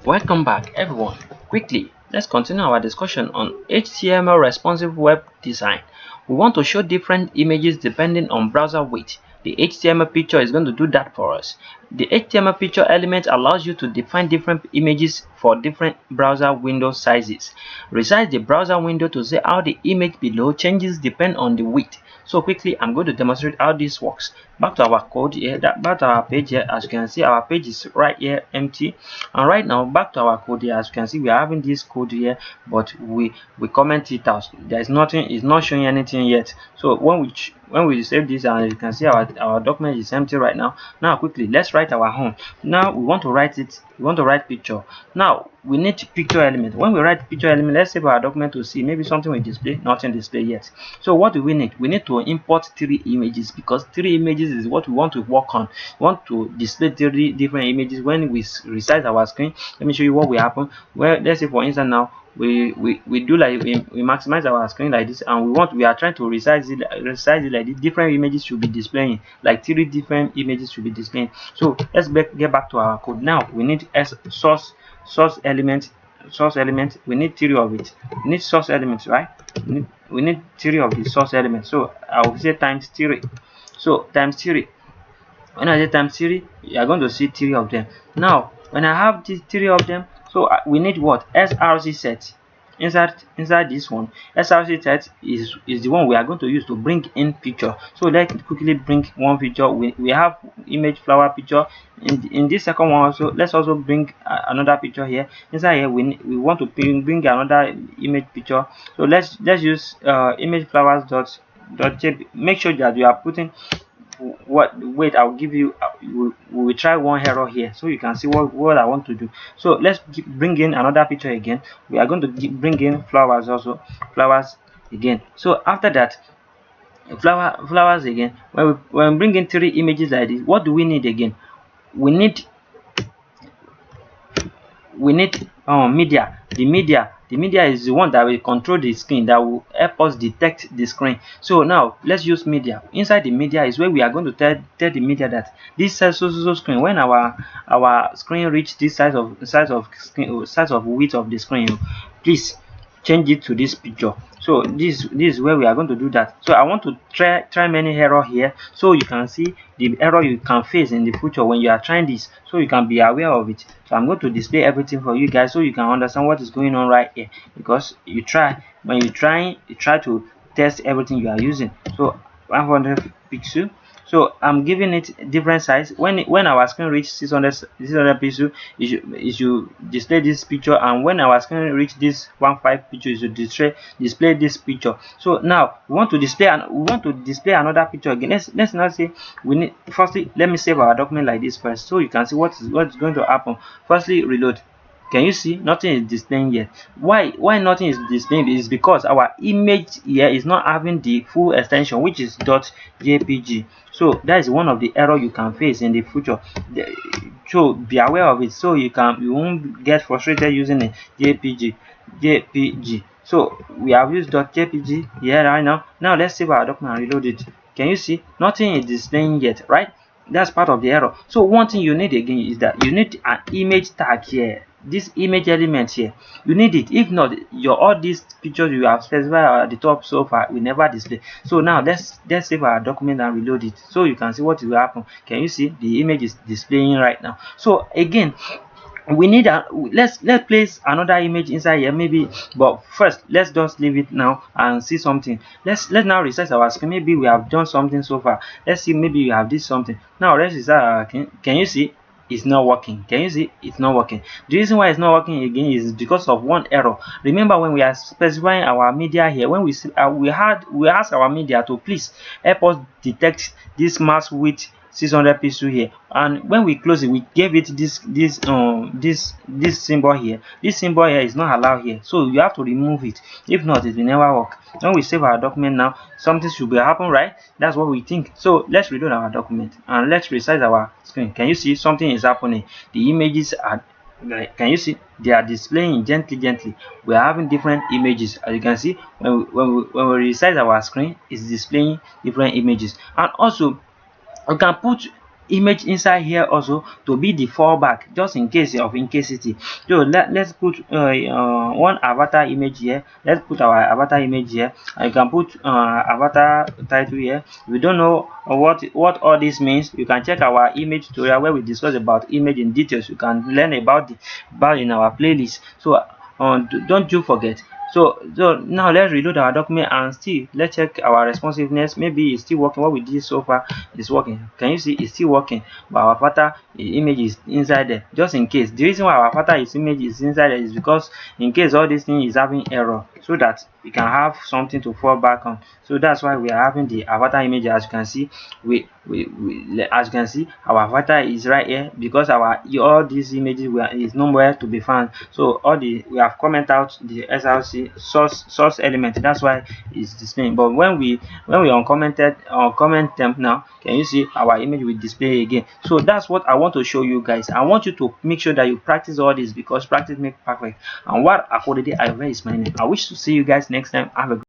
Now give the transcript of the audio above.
Welcome back everyone. Quickly, let's continue our discussion on HTML responsive web design. We want to show different images depending on browser width. The HTML picture is going to do that for us. The HTML picture element allows you to define different images for different browser window sizes. Resize the browser window to see how the image below changes depend on the width. So quickly, I'm going to demonstrate how this works. Back to our code here, back to our page here. As you can see, our page is right here empty. And right now, back to our code here. As you can see, we are having this code here, but we comment it out. There is nothing. It's not showing anything yet. So when we save this, and you can see our document is empty right now. Now quickly, let's write our home. Now we want to write it. We want to write picture. Now we need picture element. When we write picture element, let's save our document to see. Maybe something will display. Nothing display yet. So what do we need? We need to import 3 images, because 3 images is what we want to work on. We want to display 3 different images when we resize our screen. Let me show you what will happen. Well, let's say for instance now we do like we maximize our screen like this, and we are trying to resize it like this. Different images should be displaying, like 3 different images should be displaying. So let's get back to our code. Now we need source element. We need 3 of it. We need source elements, right? We need 3 of the source elements. So I will say times 3. So times 3. When I say times 3, you are going to see 3 of them. Now when I have these 3 of them, so we need what? src set. Inside this one, src set is the one we are going to use to bring in picture. So let's quickly bring one picture. We have image flower picture. In this second one also, let's also bring another picture here. Inside here we want to bring another image picture. So let's use image flowers dot jpg. Make sure that you are putting wait, I'll give you we will try one error here so you can see what I want to do. So let's bring in another picture again. We are going to bring in flowers also, flowers again. So after that, flowers again. When we bring in 3 images like this, what do we need again? We need media. The media is the one that will control the screen, that will help us detect the screen. So now let's use media. Inside the media is where we are going to tell the media that this size screen, when our screen reach this size of width of the screen, please change it to this picture. So this is where we are going to do that. So I want to try many error here, so you can see the error you can face in the future when you are trying this, so you can be aware of it. So I'm going to display everything for you guys so you can understand what is going on right here, because you try to test everything you are using. So 100 pixel. So I'm giving it different size. When our screen reach 600 pixel, it should display this picture, and when our screen reach this 15 picture, it should display this picture. So now we want to display another picture again. Let's not say we need. Firstly, let me save our document like this first, so you can see what's going to happen. Firstly, reload. Can you see nothing is displaying yet? Why nothing is displaying? Is because our image here is not having the full extension, which is .jpg. So that is one of the error you can face in the future. So be aware of it, so you won't get frustrated using a jpg. So we have used .jpg here right now. Now let's save our document and reload it. Can you see nothing is displaying yet, right? That's part of the error. So one thing you need again is that you need an image tag here. This image element here, you need it. If not, all these pictures you have specified at the top so far will never display. So now let's save our document and reload it so you can see what will happen. Can you see the image is displaying right now? So again, we need let's place another image inside here maybe, but first let's just leave it now and see something. Let's now resize our screen. Maybe we have done something so far. Let's see, maybe we have this something. Now let's resize our screen. Can you see it's not working? Can you see it's not working? The reason why it's not working again is because of one error. Remember, when we are specifying our media here, when we asked our media to please help us detect this mask width 600 pixel here, and when we close it, we gave it this symbol here. This symbol here is not allowed here, so you have to remove it. If not, it will never work. When we save our document now, something should be happen, right? That's what we think. So let's reload our document and let's resize our screen. Can you see something is happening? The images are, can you see, they are displaying gently. We are having different images. As you can see, when we resize our screen, it's displaying different images. And also, you can put image inside here also to be the fallback just in case of incasity. So let's put one avatar image here. Let's put our avatar image here. I can put avatar title here. If you don't know what all this means, you can check our image tutorial where we discuss about image in details. You can learn about in our playlist. So don't you forget. So now let's reload our document and still let's check our responsiveness. Maybe it's still working. What we did so far is working. Can you see it's still working? But our avatar image is inside there. Just in case. The reason why our avatar image is inside there is because in case all this thing is having error, so that we can have something to fall back on. So that's why we are having the avatar image. As you can see, as you can see, our avatar is right here because all these images is nowhere to be found. So we have comment out the SRC source element. That's why it's displaying. But when we uncommented comment temp now, can you see our image will display again? So that's what I want to show you guys. I want you to make sure that you practice all this because practice makes perfect. And what akorede is my name. I wish to see you guys next time. Have a